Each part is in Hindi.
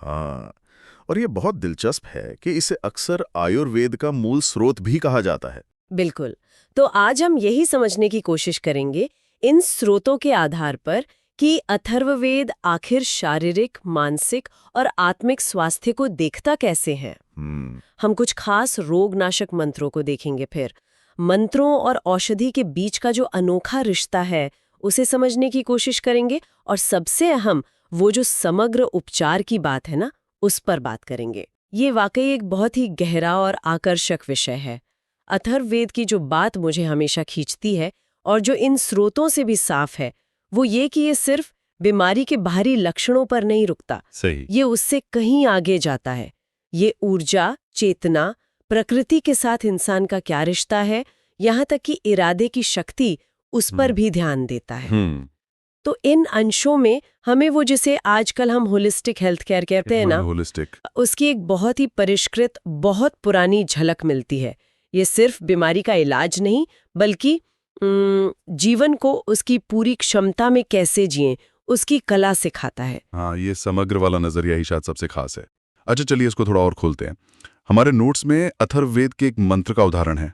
हाँ, और ये बहुत दिलचस्प है कि इसे अक्सर आयुर्वेद का मूल स्रोत भी कहा जाता है। बिल्कुल। तो आज हम यही समझने की कोशिश करेंगे इन स्रोतों के आधार पर कि अथर्ववेद आखिर शारीरिक, मानसिक और आत्मिक स्वास्थ्य को देखता कैसे है। हम्म। हम कुछ खास रोगनाशक मंत्रों को देखेंगे फिर। मंत्रों और औषधि के बीच का जो अनोखा रिश्ता है, उसे समझने की कोशिश करेंगे और सबसे अहम वो जो समग्र उपचार की बात है ना, उस पर बात करेंगे। ये वाकई एक बहुत ही गहरा और आकर्षक विषय है। अथर्ववेद की जो बात मुझे हमेशा खींचती है और जो इन स्रोतों से भी साफ है, वो ये कि ये सिर्फ बीमारी के बाहरी लक्षणों पर नहीं रुकता। सही। ये उससे कहीं आगे जाता है। ये ऊर्जा, चेतना, प्रकृति के साथ इंसान का क्या रिश्ता है, यहाँ तक कि इरादे की शक्ति, उस पर भी ध्यान देता है। हम्म। तो इन अंशों में हमें वो जिसे आजकल हम होलिस्टिक हेल्थ केयर कहते हैं ना, होलिस्टिक। उसकी एक बहुत ही परिष्कृत, बहुत पुरानी झलक मिलती है। ये सिर्फ बीमारी का इलाज नहीं, बल्कि जीवन को उसकी पूरी क्षमता में कैसे जिएं, उसकी कला सिखाता है। हाँ, ये समग्र वाला नजरिया ही शायद सबसे खास है। अच्छा, चलिए इसको थोड़ा और खोलते हैं। हमारे नोट्स में अथर्ववेद के एक मंत्र का उदाहरण है।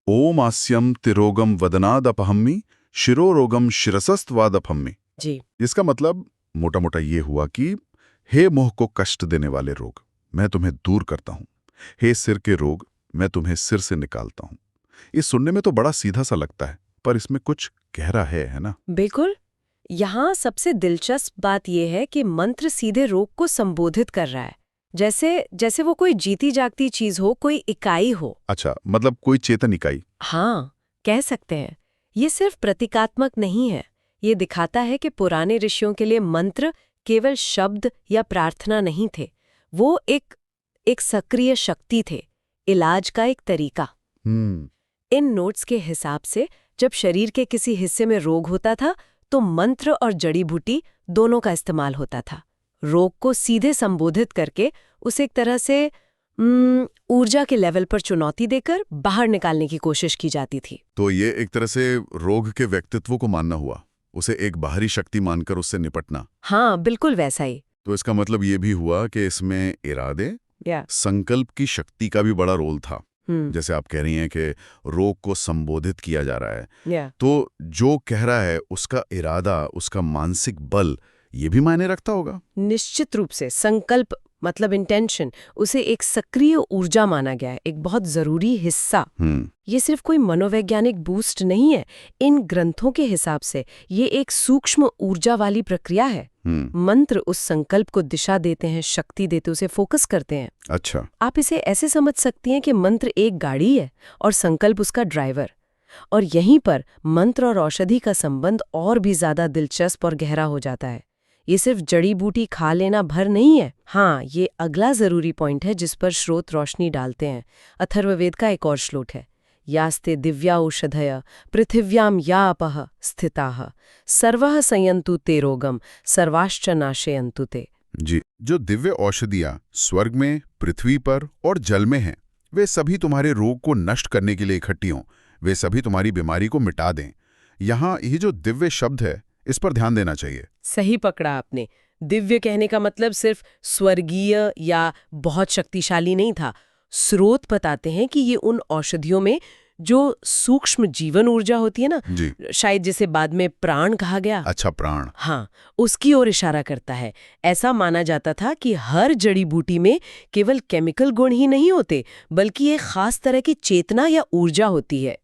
ओम आस्यम तिरोगम वदनादपहम्मि शिरोरोगम शिरसस्त्वादपहम्मि। जी। इसका मतलब मोटा मोटा ये हुआ कि हे मोह को कष्ट देने वाले रोग, मैं तुम्हें दूर करता हूँ। हे सिर के रोग, मैं तुम्हें सिर से निकालता हूँ। ये सुनने में तो बड़ा सीधा सा लगता है, पर इसमें कुछ गहरा है ना? बिल्कुल। यहाँ सबसे दिलचस्प बात यह है कि मंत्र सीधे रोग को संबोधित कर रहा है, जैसे जैसे वो कोई जीती जागती चीज हो, कोई इकाई हो। अच्छा, मतलब कोई चेतन इकाई। हाँ, कह सकते हैं। ये सिर्फ प्रतीकात्मक नहीं है। ये दिखाता है कि पुराने ऋषियों के लिए मंत्र केवल शब्द या प्रार्थना नहीं थे। वो एक सक्रिय शक्ति थे, इलाज का एक तरीका। इन नोट्स के हिसाब से जब शरीर के किसी हिस्से में रोग होता था, तो मंत्र और जड़ी बूटी दोनों का इस्तेमाल होता था। रोग को सीधे संबोधित करके उसे एक तरह से ऊर्जा के लेवल पर चुनौती देकर बाहर निकालने की कोशिश की जाती थी। तो ये एक तरह से रोग के व्यक्तित्व को मानना हुआ, उसे एक बाहरी शक्ति मानकर उससे निपटना। हाँ, बिल्कुल वैसा ही। तो इसका मतलब ये भी हुआ कि इसमें इरादे, संकल्प की शक्ति का भी बड़ा रोल था। जैसे आप कह रही हैं कि रोग को संबोधित किया जा रहा है, तो जो कह रहा है उसका इरादा, उसका मानसिक बल, ये भी मायने रखता होगा। निश्चित रूप से संकल्प मतलब इंटेंशन, उसे एक सक्रिय ऊर्जा माना गया है, एक बहुत जरूरी हिस्सा। ये सिर्फ कोई मनोवैज्ञानिक बूस्ट नहीं है। इन ग्रंथों के हिसाब से ये एक सूक्ष्म ऊर्जा वाली प्रक्रिया है। मंत्र उस संकल्प को दिशा देते हैं, शक्ति देते, उसे फोकस करते हैं। अच्छा, आप इसे ऐसे समझ सकती हैं कि मंत्र एक गाड़ी है और संकल्प उसका ड्राइवर। और यहीं पर मंत्र और औषधि का संबंध और भी ज्यादा दिलचस्प और गहरा हो जाता है। ये सिर्फ जड़ी बूटी खा लेना भर नहीं है। हाँ, ये अगला जरूरी पॉइंट है जिस पर स्रोत रोशनी डालते हैं। अथर्ववेद का एक और श्लोक है, यास्ते दिव्या औषधय पृथिव्याम या अपह स्थिताः सर्वः संयन्तु ते रोगम सर्वाश्च नाशयन्तु ते। जी, जो दिव्य औषधियाँ स्वर्ग में, पृथ्वी पर और जल में हैं, वे सभी तुम्हारे रोग को नष्ट करने के लिए इकट्ठी हों, वे सभी तुम्हारी बीमारी को मिटा दें। यहाँ ये जो दिव्य शब्द है, इस पर ध्यान देना चाहिए। सही पकड़ा आपने। दिव्य कहने का मतलब सिर्फ स्वर्गीय या बहुत शक्तिशाली नहीं था। स्रोत बताते हैं कि ये उन औषधियों में जो सूक्ष्म जीवन ऊर्जा होती है ना, शायद जिसे बाद में प्राण कहा गया। अच्छा, प्राण। हाँ, उसकी ओर इशारा करता है। ऐसा माना जाता था कि हर जड़ी बूटी में केवल केमिकल गुण ही नहीं होते, बल्कि एक खास तरह की चेतना या ऊर्जा होती है।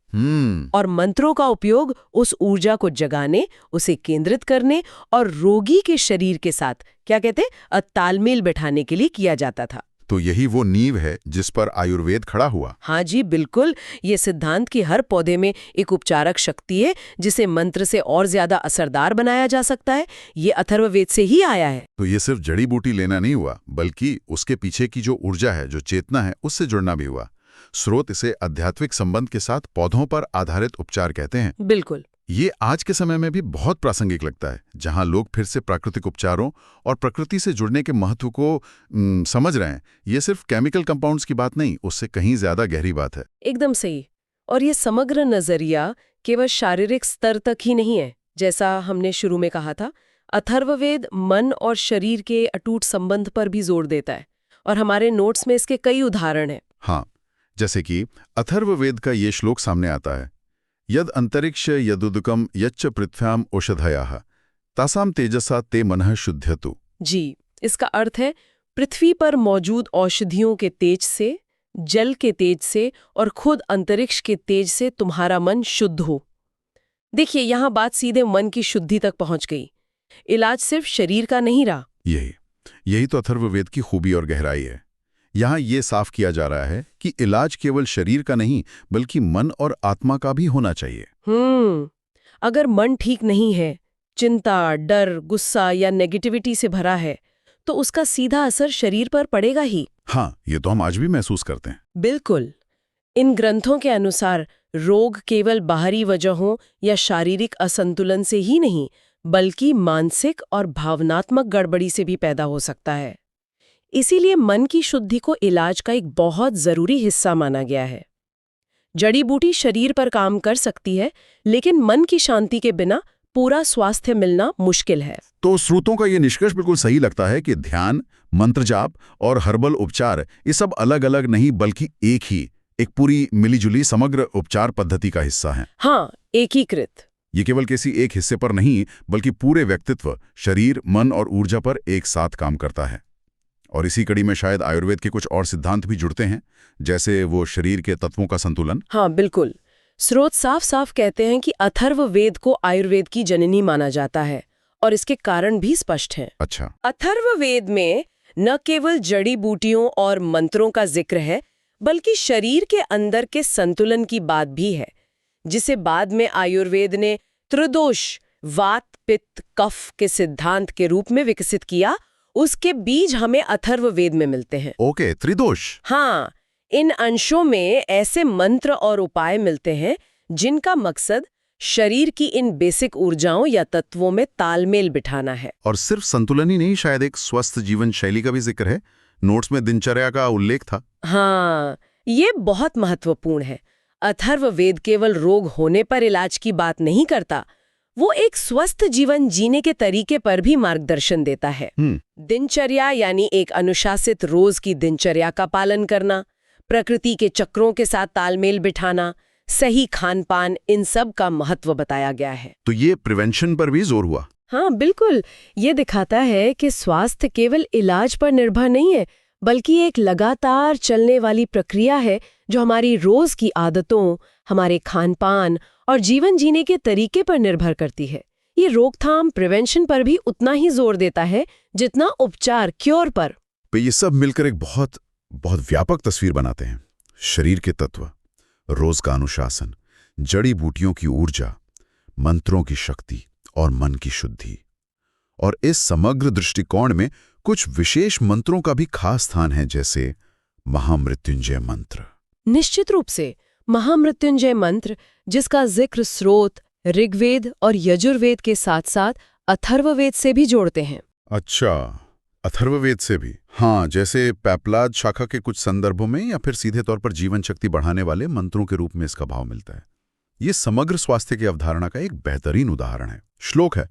और मंत्रों का उपयोग उस ऊर्जा को जगाने, उसे केंद्रित करने और रोगी के शरीर के साथ क्या कहते तालमेल बैठाने के लिए किया जाता था। तो यही वो नींव है जिस पर आयुर्वेद खड़ा हुआ। हाँ जी, बिल्कुल। ये सिद्धांत कि हर पौधे में एक उपचारक शक्ति है जिसे मंत्र से और ज्यादा असरदार बनाया जा सकता है, ये अथर्ववेद से ही आया है। तो ये सिर्फ जड़ी बूटी लेना नहीं हुआ, बल्कि उसके पीछे की जो ऊर्जा है, जो चेतना है, उससे जुड़ना भी हुआ। स्रोत इसे आध्यात्मिक संबंध के साथ पौधों पर आधारित उपचार कहते हैं। बिल्कुल। ये आज के समय में भी बहुत प्रासंगिक लगता है, जहां लोग फिर से प्राकृतिक उपचारों और प्रकृति से जुड़ने के महत्व को समझ रहे हैं। ये सिर्फ केमिकल कंपाउंड्स की बात नहीं, उससे कहीं ज्यादा गहरी बात है। एकदम सही। और ये समग्र नजरिया केवल शारीरिक स्तर तक ही नहीं है। जैसा हमने शुरू में कहा था, अथर्ववेद मन और शरीर के अटूट संबंध पर भी जोर देता है और हमारे नोट्स में इसके कई उदाहरण हैं। हाँ, जैसे कि अथर्ववेद का ये श्लोक सामने आता है, यद अंतरिक्ष यदुदकम यच्च पृथ्व्याम औषधयाः तासाम तेजसा ते मनः शुध्यतु। जी, इसका अर्थ है पृथ्वी पर मौजूद औषधियों के तेज से, जल के तेज से और खुद अंतरिक्ष के तेज से तुम्हारा मन शुद्ध हो। देखिए, यहाँ बात सीधे मन की शुद्धि तक पहुंच गई। इलाज सिर्फ शरीर का नहीं रहा। यही तो अथर्ववेद की खूबी और गहराई है। यहाँ ये साफ किया जा रहा है कि इलाज केवल शरीर का नहीं बल्कि मन और आत्मा का भी होना चाहिए। अगर मन ठीक नहीं है, चिंता, डर, गुस्सा या नेगेटिविटी से भरा है, तो उसका सीधा असर शरीर पर पड़ेगा ही। हाँ, ये तो हम आज भी महसूस करते हैं। बिल्कुल। इन ग्रंथों के अनुसार रोग केवल बाहरी वजहों या शारीरिक असंतुलन से ही नहीं, बल्कि मानसिक और भावनात्मक गड़बड़ी से भी पैदा हो सकता है। इसीलिए मन की शुद्धि को इलाज का एक बहुत जरूरी हिस्सा माना गया है। जड़ी बूटी शरीर पर काम कर सकती है, लेकिन मन की शांति के बिना पूरा स्वास्थ्य मिलना मुश्किल है। तो स्रोतों का ये निष्कर्ष बिल्कुल सही लगता है कि ध्यान, मंत्र जाप और हर्बल उपचार ये सब अलग अलग नहीं बल्कि एक पूरी मिलीजुली समग्र उपचार पद्धति का हिस्सा है। हाँ, एकीकृत। ये केवल किसी एक हिस्से पर नहीं बल्कि पूरे व्यक्तित्व, शरीर, मन और ऊर्जा पर एक साथ काम करता है। और इसी कड़ी में शायद आयुर्वेद के कुछ और सिद्धांत भी जुड़ते हैं, जैसे वो शरीर के तत्वों का संतुलन। हाँ, बिल्कुल। स्रोत साफ साफ कहते हैं कि अथर्ववेद को आयुर्वेद की जननी माना जाता है और इसके कारण भी स्पष्ट हैं। अच्छा। अथर्ववेद में न केवल जड़ी बूटियों और मंत्रों का जिक्र है, बल्कि शरीर के अंदर के संतुलन की बात भी है, जिसे बाद में आयुर्वेद ने त्रिदोष, वात, पित्त, कफ के सिद्धांत के रूप में विकसित किया। उसके बीज हमें अथर्ववेद में मिलते हैं। ओके, त्रिदोष। हाँ, इन अंशों में ऐसे मंत्र और उपाय मिलते हैं जिनका मकसद शरीर की इन बेसिक ऊर्जाओं या तत्वों में तालमेल बिठाना है। और सिर्फ संतुलन ही नहीं, शायद एक स्वस्थ जीवन शैली का भी जिक्र है। नोट्स में दिनचर्या का उल्लेख था। हाँ, ये बहुत महत्वपूर्ण है। अथर्ववेद केवल रोग होने पर इलाज की बात नहीं करता, वो एक स्वस्थ जीवन जीने के तरीके पर भी मार्गदर्शन देता है। दिनचर्या यानी एक अनुशासित रोज की दिनचर्या का पालन करना, प्रकृति के चक्रों के साथ तालमेल बिठाना, सही खान पान, इन सब का महत्व बताया गया है। तो ये प्रिवेंशन पर भी जोर हुआ। हाँ, बिल्कुल। ये दिखाता है कि स्वास्थ्य केवल इलाज पर निर्भर नहीं है, बल्कि एक लगातार चलने वाली प्रक्रिया है जो हमारी रोज की आदतों, हमारे खान पान और जीवन जीने के तरीके पर निर्भर करती है। ये रोकथाम, प्रिवेंशन पर भी उतना ही जोर देता है जितना उपचार, क्योर पर। ये सब मिलकर एक बहुत व्यापक तस्वीर बनाते हैं। शरीर के तत्व, रोज का अनुशासन, जड़ी बूटियों की ऊर्जा, मंत्रों की शक्ति और मन की शुद्धि। और इस समग्र दृष्टिकोण में कुछ विशेष मंत्रों का भी खास स्थान है, जैसे महामृत्युंजय मंत्र। निश्चित रूप से महामृत्युंजय मंत्र, जिसका जिक्र स्रोत ऋग्वेद और यजुर्वेद के साथ साथ अथर्ववेद से भी जोड़ते हैं। अच्छा, अथर्ववेद से भी। हाँ, जैसे पैपलाद शाखा के कुछ संदर्भों में या फिर सीधे तौर पर जीवन शक्ति बढ़ाने वाले मंत्रों के रूप में इसका भाव मिलता है। ये समग्र स्वास्थ्य की अवधारणा का एक बेहतरीन उदाहरण है। श्लोक है,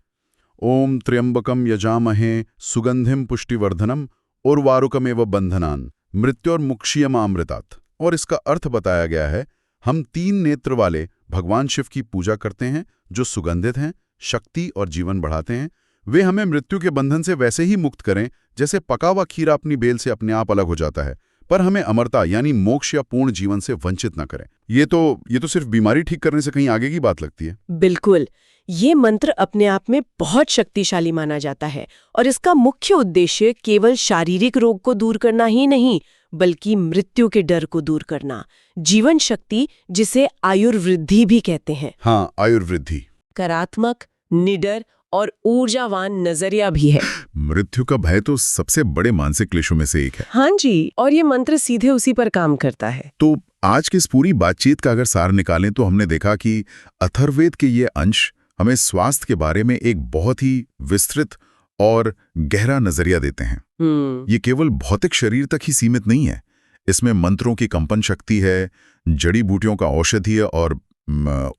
ओम त्र्यंबकम यजामहे सुगंधिम पुष्टिवर्धनम उर्वारुकमेव बंधनान मृत्योर्मुक्षीयमामृतात्। और इसका अर्थ बताया गया है, हम 3 नेत्र वाले भगवान शिव की पूजा करते हैं जो सुगंधित हैं, शक्ति और जीवन बढ़ाते हैं। वे हमें मृत्यु के बंधन से वैसे ही मुक्त करें जैसे पका हुआ खीरा अपनी बेल से अपने आप अलग हो जाता है, पर हमें अमरता यानी मोक्ष या पूर्ण जीवन से वंचित न करें। ये तो सिर्फ बीमारी ठीक करने से कहीं आगे की बात लगती है। बिल्कुल, ये मंत्र अपने आप में बहुत शक्तिशाली माना जाता है और इसका मुख्य उद्देश्य केवल शारीरिक रोग को दूर करना ही नहीं, बल्कि मृत्यु के डर को दूर करना, जीवन शक्ति, जिसे आयुर्वृद्धि भी कहते हैं। हाँ, आयुर्वृद्धि। सकारात्मक, निडर और ऊर्जावान नजरिया भी है। मृत्यु का भय तो सबसे बड़े मानसिक क्लेशों में से एक है। हाँ जी, और ये मंत्र सीधे उसी पर काम करता है। तो आज की इस पूरी बातचीत का अगर सार निकालें तो हमने देखा कि अथर्ववेद के ये अंश हमें स्वास्थ्य के बारे में एक बहुत ही विस्तृत और गहरा नजरिया देते हैं। ये केवल भौतिक शरीर तक ही सीमित नहीं है। इसमें मंत्रों की कंपन शक्ति है, जड़ी बूटियों का औषधीय और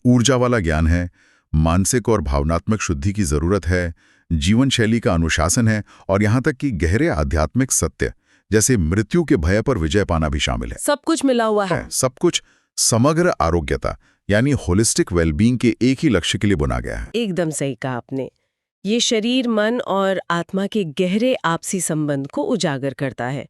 ऊर्जा वाला ज्ञान है, मानसिक और भावनात्मक शुद्धि की जरूरत है, जीवन शैली का अनुशासन है और यहाँ तक कि गहरे आध्यात्मिक सत्य जैसे मृत्यु के भय पर विजय पाना भी शामिल है। सब कुछ मिला हुआ है। सब कुछ समग्र आरोग्यता यानी होलिस्टिक वेलबींग के एक ही लक्ष्य के लिए बुना गया है। एकदम सही कहा आपने। ये शरीर, मन और आत्मा के गहरे आपसी संबंध को उजागर करता है।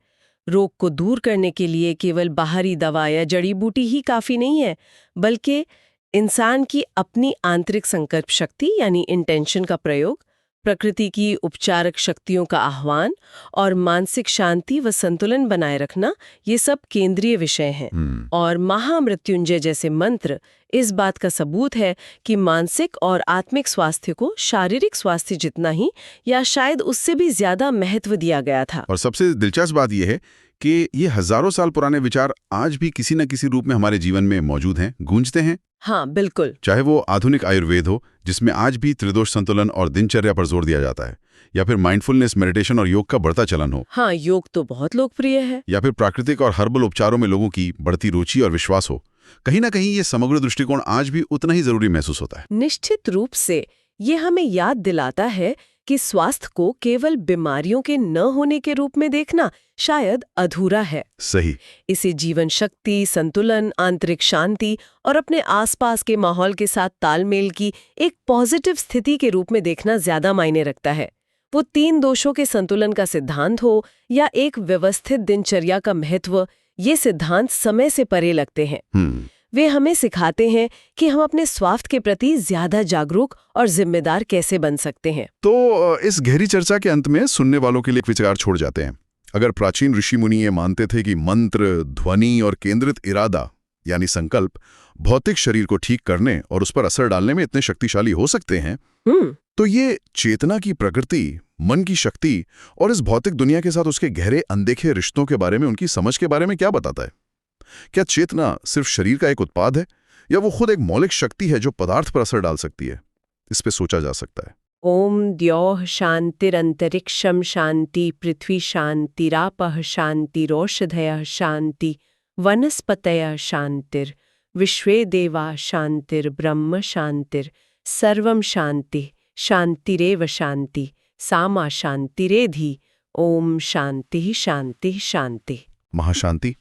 रोग को दूर करने के लिए केवल बाहरी दवा या जड़ी बूटी ही काफी नहीं है, बल्कि इंसान की अपनी आंतरिक संकल्प शक्ति यानी इंटेंशन का प्रयोग, प्रकृति की उपचारक शक्तियों का आह्वान और मानसिक शांति व संतुलन बनाए रखना, ये सब केंद्रीय विषय हैं। और महामृत्युंजय जैसे मंत्र इस बात का सबूत है कि मानसिक और आत्मिक स्वास्थ्य को शारीरिक स्वास्थ्य जितना ही या शायद उससे भी ज्यादा महत्व दिया गया था। और सबसे दिलचस्प बात यह है कि ये हजारों साल पुराने विचार आज भी किसी न किसी रूप में हमारे जीवन में मौजूद हैं, गूंजते हैं। हाँ, बिल्कुल। चाहे वो आधुनिक आयुर्वेद हो, जिसमें आज भी त्रिदोष संतुलन और दिनचर्या पर जोर दिया जाता है, या फिर माइंडफुलनेस, मेडिटेशन और योग का बढ़ता चलन हो। हाँ, योग तो बहुत लोकप्रिय है। या फिर प्राकृतिक और हर्बल उपचारों में लोगों की बढ़ती रुचि और विश्वास हो, कहीं ना कहीं ये समग्र दृष्टिकोण आज भी उतना ही जरूरी महसूस होता है। निश्चित रूप से ये हमें याद दिलाता है कि स्वास्थ्य को केवल बीमारियों के न होने के रूप में देखना शायद अधूरा है। सही। इसे जीवन शक्ति, संतुलन, आंतरिक शांति और अपने आसपास के माहौल के साथ तालमेल की एक पॉजिटिव स्थिति के रूप में देखना ज्यादा मायने रखता है। वो 3 दोषों के संतुलन का सिद्धांत हो या एक व्यवस्थित दिनचर्या का महत्व, ये सिद्धांत समय से परे लगते हैं। वे हमें सिखाते हैं कि हम अपने स्वास्थ्य के प्रति ज्यादा जागरूक और जिम्मेदार कैसे बन सकते हैं। तो इस गहरी चर्चा के अंत में सुनने वालों के लिए विचार छोड़ जाते हैं। अगर प्राचीन ऋषि मुनि ये मानते थे कि मंत्र, ध्वनि और केंद्रित इरादा यानी संकल्प भौतिक शरीर को ठीक करने और उस पर असर डालने में इतने शक्तिशाली हो सकते हैं, तो ये चेतना की प्रकृति, मन की शक्ति और इस भौतिक दुनिया के साथ उसके गहरे अनदेखे रिश्तों के बारे में, उनकी समझ के बारे में क्या बताता है? क्या चेतना सिर्फ शरीर का एक उत्पाद है या वो खुद एक मौलिक शक्ति है जो पदार्थ पर असर डाल सकती है? इस पे सोचा जा सकता है। ओम द्यौः शांतिरंतरिक्षम शांति, पृथ्वी शांतिरापः शांतिरोषधयः शांति, वनस्पतयः शांतिर, विश्वे देवा शांतिर्ब्रह्म शांतिर, सर्वं शांति शांतिरेव शांति, सामा शांतिरेधि। ओम शांति शांति शांति। महाशांति